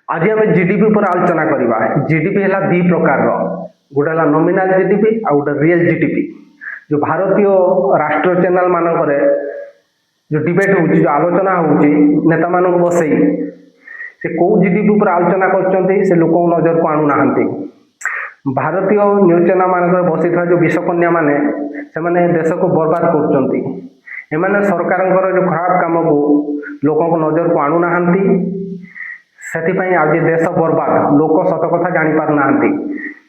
आज आम जीडीपी पर आलोचना करवा। जीडीपी है दी प्रकार गोटे है नॉमिनल जीडीपी आ गोटे रियल जीडीपी। जो भारतीय राष्ट्र चैनल मानक जो डिबेट हो जो आलोचना हो नेता मान बसई से कौ जीडीपी पर आलोचना कर लोक नजर को आणुना। भारतीय न्यूज चैनल मानक बसी जो विषकन्या माने से देश को बर्बाद कर सरकार जो खराब काम को लोक नजर को आणुना। आज देश बर्बाद लोक सत कथा जानी पार ना।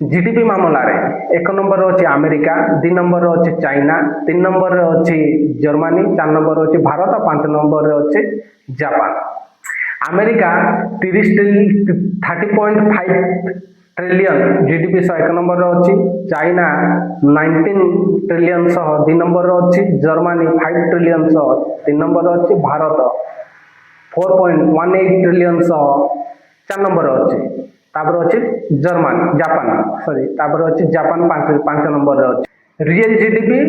जीडीपी मामला रे एक नंबर अच्छी अमेरिका, 2 नंबर अच्छी चाइना, 3 नंबर अच्छी जर्मनी, 4 नंबर अच्छी भारत, 5 नंबर अच्छी Japan. America 30.5 trillion GDP 101 number अच्छी, चाइना 19 ट्रिलियन 2 नंबर अच्छी, जर्मनी 5 ट्रिलियन 3 नंबर अच्छी, भारत 4.18 ट्रिलियन 4 नंबर अच्छी। तापर अच्छी जापान अच्छी जापान 5 नंबर अच्छी। रियल जीडीपी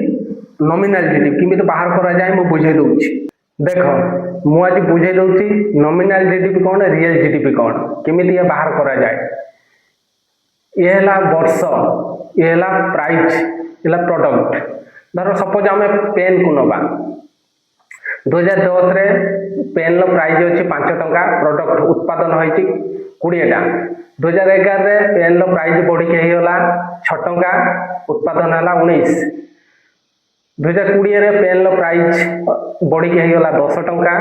नॉमिनल जीडीपी किमित बाहर करा जाए मु बुझे दूची। देख मु आज बुझे दूची नॉमिनल जीडीपी कौन, रियल जीडीपी कौन, किमित ये बाहर करा जाए। ये है वर्ष, ये है प्राइस, ये प्रोडक्ट। धर सपोज आम पेन को नवा 2010 रे पेन प्राइस अच्छी 5 टंका, प्रोडक्ट उत्पादन होती 20टा। 2011 रे पेन प्राइस बढ़ी होगा 6 टंका, उत्पादन है 19। 2020 रे पेन प्राइस बढ़ी होगा 10 टंका,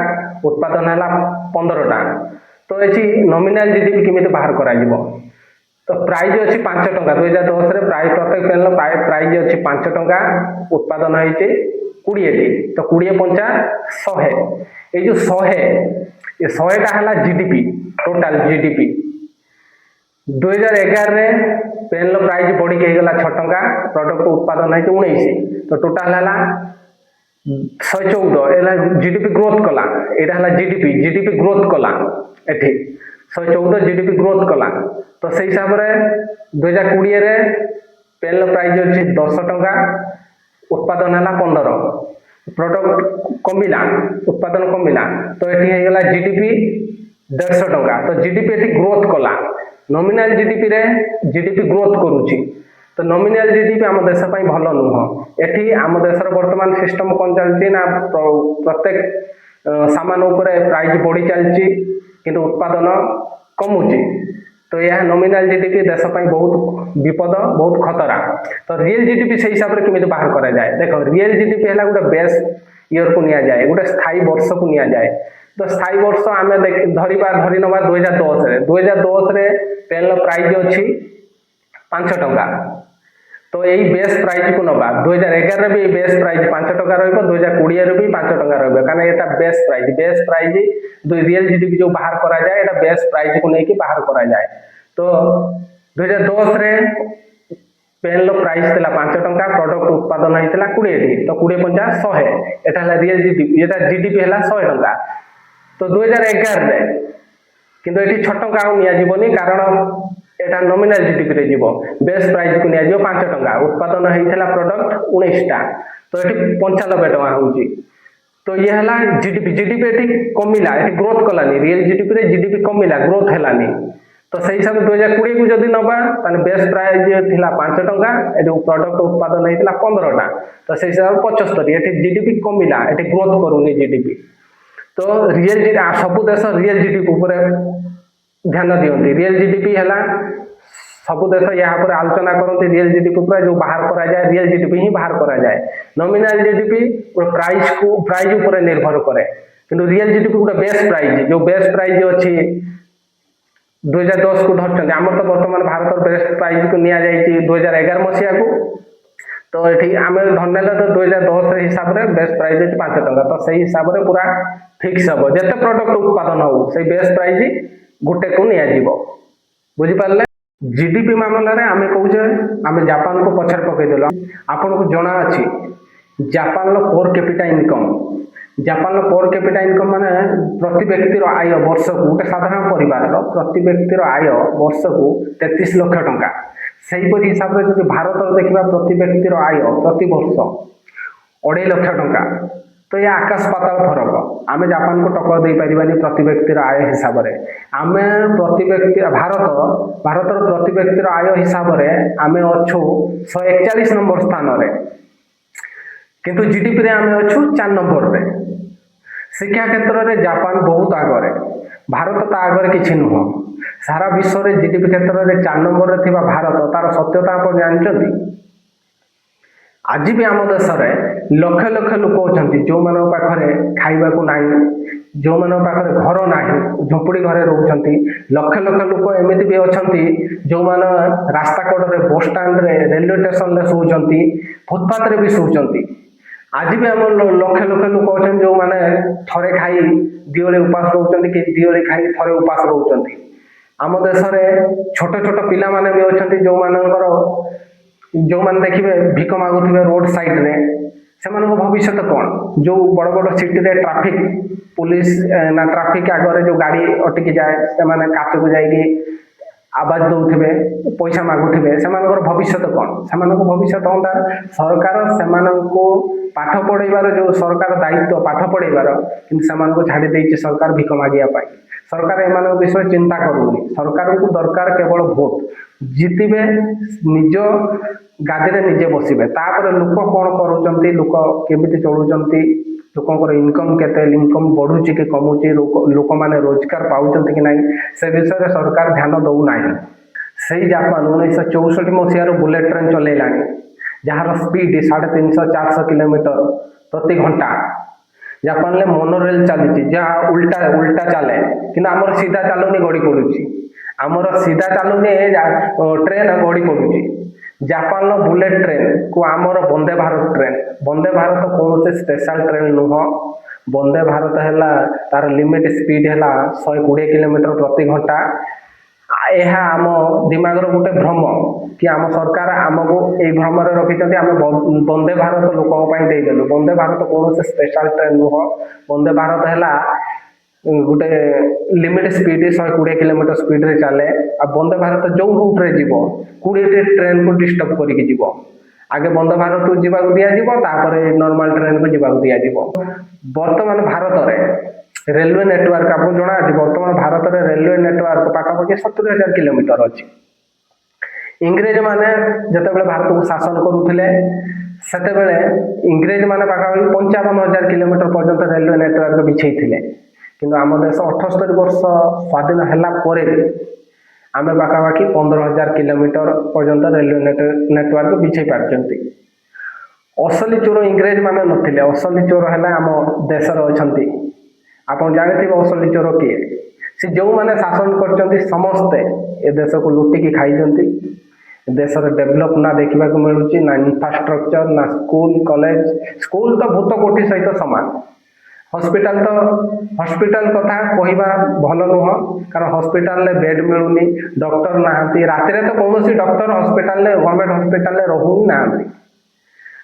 उत्पादन है 15टा। तो ये नॉमिनल जीडीपी किमित बाहर करा जिवो। तो प्राइस अच्छी 5 टंका 2010 रे प्राइस प्रत्येक पेन प्राइस अच्छी 5 टंका, उत्पादन होती 20टी। तो 20 पंचा 100। ये जो 100 ये 100टा है जीडीपी, टोटाल जीडीपी। 2011 रे पेन प्राइस बढ़ी होगा 6 टंका, प्रोडक्ट उत्पादन है 19। तो टोटाल है 114। जीडीपी ग्रोथ कला, यहाँ है जीडीपी ग्रोथ कला। एठी 114 जीडीपी ग्रोथ कला। तो से हिसाब से 2020 रे पेन प्राइस अच्छी 10 टंका, उत्पादन है 15, प्रोडक्ट कमिला, उत्पादन कमिला। तो ये होगा जीडीपी 150 टंका। तो जीडीपी ये ग्रोथ कला। नॉमिनल जीडीपी रे जीडीपी ग्रोथ करुच्ची। तो नॉमिनल जीडीपी आम देश भल नुह। एठी आम देशर वर्तमान सिस्टम कौन चलती ना, प्रत्येक सामान उपरे प्राइस बढ़ी चलती किंतु उत्पादन कमुची। तो यह नॉमिनल जीडीपी देश बहुत विपद, बहुत खतरा। तो रियल जीडीपी से हिसाब से किमित बाहर करा जाए। देखो रियल जीडीपी है गोटे बेस ईयर को निया जाए, गोटे स्थायी वर्ष को निया जाए। तो स्थायी वर्ष आम धरी नवा 2010 रे 2010 रे पेन प्राइस अच्छी 5 टंका। तो यही बेस प्राइस को नवा 2011 भी बेस प्राइस 5 टंका रही, 2020 भी 5 टंका रही, कारण यहाँ बेस प्राइस रियल जीडीपी जो बाहर करा जाए ये बेस प्राइस को लेकिन बाहर करा जाए। तो 2010 रे पेन प्राइस थिला 5 टंका, प्रोडक्ट उत्पादन होता 20टी। तो 20 पंचा 100 यहाँ रियल जीडीपी, यहाँ जीडीपी है 100 टंका। तो 2011 रे किंतु ये 6 टंका निजी, कारण एटा नॉमिनल जीडीपी रे जीवो। बेस प्राइस को निया 5 टंका, उत्पादन होता प्रोडक्ट 19टा। तो ये 95 टंका होची। तो ये है जीडीपी। जीडीपी ये कमिला, ये ग्रोथ कलानी। रियल जीडीपी रे जीडीपी कमिला, ग्रोथ हैलानी। तो से हिसाब से 2020 को जदि नवा ताने बेस प्राइस थिला 5 टंका, ये प्रोडक्ट उत्पादन होता 15टा। तो से हिसाब 75। ये जीडीपी कमिला, ये ग्रोथ करूनी जीडीपी। तो रियल सब देश रियल जीडीपी उपरे ध्यान दियंती। रियल जीडीपी है सब देश यहाँ पर आलोचना करते रियल जीडीपी जो बाहर करा जाए, रियल जीडीपी ही बाहर करा जाए। नॉमिनल जीडीपी प्राइस ऊपर निर्भर करे, किंतु रियल जीडीपी गोटे बेस प्राइस, जो बेस प्राइस अच्छी 2010 को धरते आम तो बर्तमान भारत बेस प्राइस को निया जाइए 2011 मसीहा को। तो ये आम धरने तो 2010 हिसाब से बेस प्राइस अच्छी 5 टंका। तो से हिसाब से पूरा फिक्स हम जिते प्रोडक्ट उत्पादन हो से बेस प्राइस गोटे को नियाजिब। बुझिपारे जीडीपी मामला रे आमे कहूचे आमे जापान को पछर पकईदेल। आपन को जना अच्छी Japan per capita income, Japan per capita income माने प्रति व्यक्तिर आय वर्ष को गोटे साधारण परिवार प्रति व्यक्तिर आय वर्ष को 33 लाख टंका। सेहीपरि हिसाब से जो भारत देखा प्रति व्यक्तिर आय प्रति वर्ष 2.5 लाख टंका। तो ये आकाश पाताल फरक। आम जापान को टक्कर दे पारिबानी प्रति व्यक्तिर आय हिसाब से। आम प्रति व्यक्ति भारतर प्रति व्यक्तिर आय हिसाब से आम अच्छु 141 नंबर स्थान रे, किंतु जीडीपी रे आम अच्छु 4 नंबर रे। शिक्षा क्षेत्र में जापान बहुत आगरे, भारत ता आगरे किसी नुह। सारा विश्व में जीडीपी क्षेत्र में 4 नंबर रे थिबा भारत तार सत्यता आप जानते। आज भी आम देश में लक्ष लक्ष लोक अच्छा जो मान पाखे खाइबा को नहीं, जो मान पाखे घर ना, झुंपुड़ी घरे रोचंती। लक्ष लक्ष लोक एमती भी अच्छा जो मान रास्ता कड़े, बस स्टाण्ड, रेलवे स्टेशन में शोचंती, फुटपाथ रे भी शोचंती। आज भी आम लक्ष लक्ष लोक अच्छा जो मैंने थरे खाई दिओली उपास रोचंती कि दिओली खाई थरे उपास रोचंती। आम देश में छोट छोट पिला माने भी अच्छा जो मानकर जो मैंने देखिए भिक मागुवे रोड साइड रे, से भविष्य कौन? जो बड़ बड़ सिटी रे ट्रैफिक पुलिस ना ट्रैफिक आगे जो गाड़ी अटकी जाए से काच को जाइए आवाज दौथे, पैसा मागुवे, से भविष्य कौन? से भविष्य होता सरकार से पाठ पढ़ेबार जो सरकार दायित्व पाठ पढ़ेबार, कि छाड़ी देती सरकार भिक मागिया। सरकार एम विषय चिंता करूनी। सरकार को दरकार केवल भोट जितबे, निज गादी रे निजे बसबे, तापर लोक कौन करुँच, लोक केमिति चलुंच, लोक इनकम केते, इनकम बढ़ुची कि कमुची, लोक माने रोजगार पाउचंती कि नहीं, से विषय सरकार ध्यान दौना। से जापान 1964 मसीह बुलेट ट्रेन चलेलानी, जार स्पीड 350-400 किलोमीटर प्रति घंटा। जापान में मोनोरेल चली जहाँ उल्टा उल्टा चले, कि आमर सीधा चलुनी गड़ी पड़ुची, आमर सीधा चलुनी ट्रेन गड़ी पड़ुची। जापान बुलेट ट्रेन को आमर वंदे भारत ट्रेन, वंदे भारत कौन से स्पेशल ट्रेन नुह। वंदे भारत है तार लिमिट स्पीड है 120 किलोमीटर प्रति घंटा। यह आम दिमाग गोटे भ्रम कि आम सरकार आमको ये भ्रम रखी आम वंदे भारत लोक देदेलु। वंदे भारत कौन से स्पेशल ट्रेन नुह। वंदे भारत है गोटे लिमिट स्पीड 120 किलोमीटर स्पीड रे चले। आ वंदे भारत जो रूट रे जीव 20 ट्रेन को डिस्टर्ब करके जीव। आगे वंदे भारत को जीवा दिया, नॉर्मल ट्रेन को जीवा दिया। वर्तमान भारत में रेलवे नेटवर्क आपको जना आज बर्तमान भारत में रेलवे नेटवर्क पाखापाखि 70,000 किलोमीटर अच्छी। इंग्रेज माने जिते भारत को शासन करुले से इंग्रेज माने पाखापाखि 55,000 किलोमीटर पर्यंत रेलवे नेटवर्क बिछे थे। किंतु आम देश 78 वर्ष स्वाधीन है आम पाखापाखि 15,000 किलोमीटर पर्यंत रेलवे नेटवर्क बिछे पार्टी। असली चोर इंग्रेज माने नथिले, असली चोर है आम देशर अच्छा। आप जानते असली चोर किए? से जो मैंने शासन कर समस्ते ए देश को लुटिकी खाई। देश डेभलप ना देखा मिलूँ, ना इंफ्रास्ट्रक्चर, ना स्कूल कॉलेज। स्कूल तो भूत कोठी सहित सामान। हॉस्पिटल तो हॉस्पिटल कथा कहवा भल नुह, कारण हॉस्पिटल बेड मिलूनी, डॉक्टर ना। रात तो कौन डॉक्टर हॉस्पिटल गवर्नमेंट हॉस्पिटल रहू ही ना।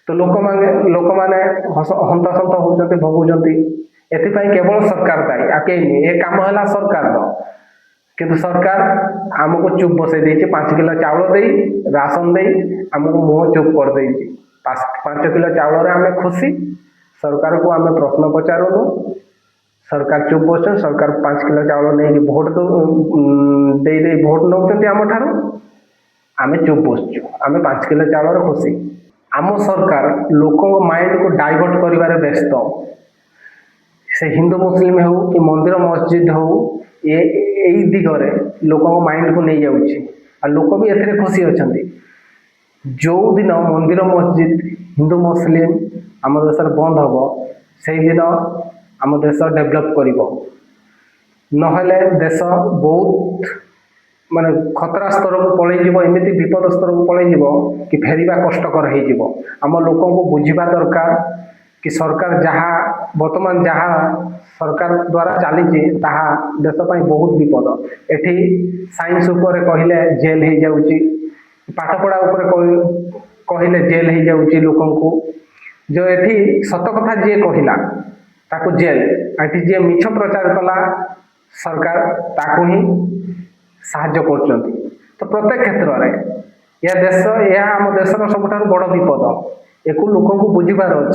तो लोक मैंने हंतसंत होती भोगुंट। एपाई केवल सरकार दायी, आ कहीं ये कम है सरकार। किंतु सरकार आमको चुप बसई देती। 5 किलो चाउल दे राशन दे आमको मुँह चुप कर देती। 5 किलो चाउल आम खुशी, सरकार को आम प्रश्न पचारूनु, सरकार चुप बस। सरकार 5 किलो चाउल नहीं भोट दे भोट नौ आम ठार, आम चुप बसचु। आम 5 किलो चाउल खुशी। आम सरकार लोक माइंड को डाइवर्ट कर व्यस्त। से हिंदू मुस्लिम हो कि मंदिर मस्जिद हो, ये दिगरे लोक माइंड को नहीं जाऊँगी। आ लोक भी एथे खुशी अच्छा। जो दिन मंदिर मस्जिद हिंदू मुस्लिम आम देश बंद हम, से दिन आम देश डेभलप कर नहले देश बहुत माने खतरा स्तर को पलैव, एमती विपद स्तर को पलैव कि फेरवा कष्टकर हो। आम लोक को बुझा दरकार कि सरकार जहाँ वर्तमान जहाँ सरकार द्वारा चली देशपाई बहुत विपद। एठी साइंस उपर कहले जेल हो जाऊँगी, पाठपढ़ा कहले जेल हो जाऊँगी लोक को। जो एठी सत कथा जी कहला ताकू जेल, एठी जी मिछ प्रचार कला सरकार ताकू ही साहाय्य कर। तो प्रत्येक क्षेत्र में यह देश, यह आम देशर सबुठ बड़ विपद। एक लोक को बुझार अच्छे।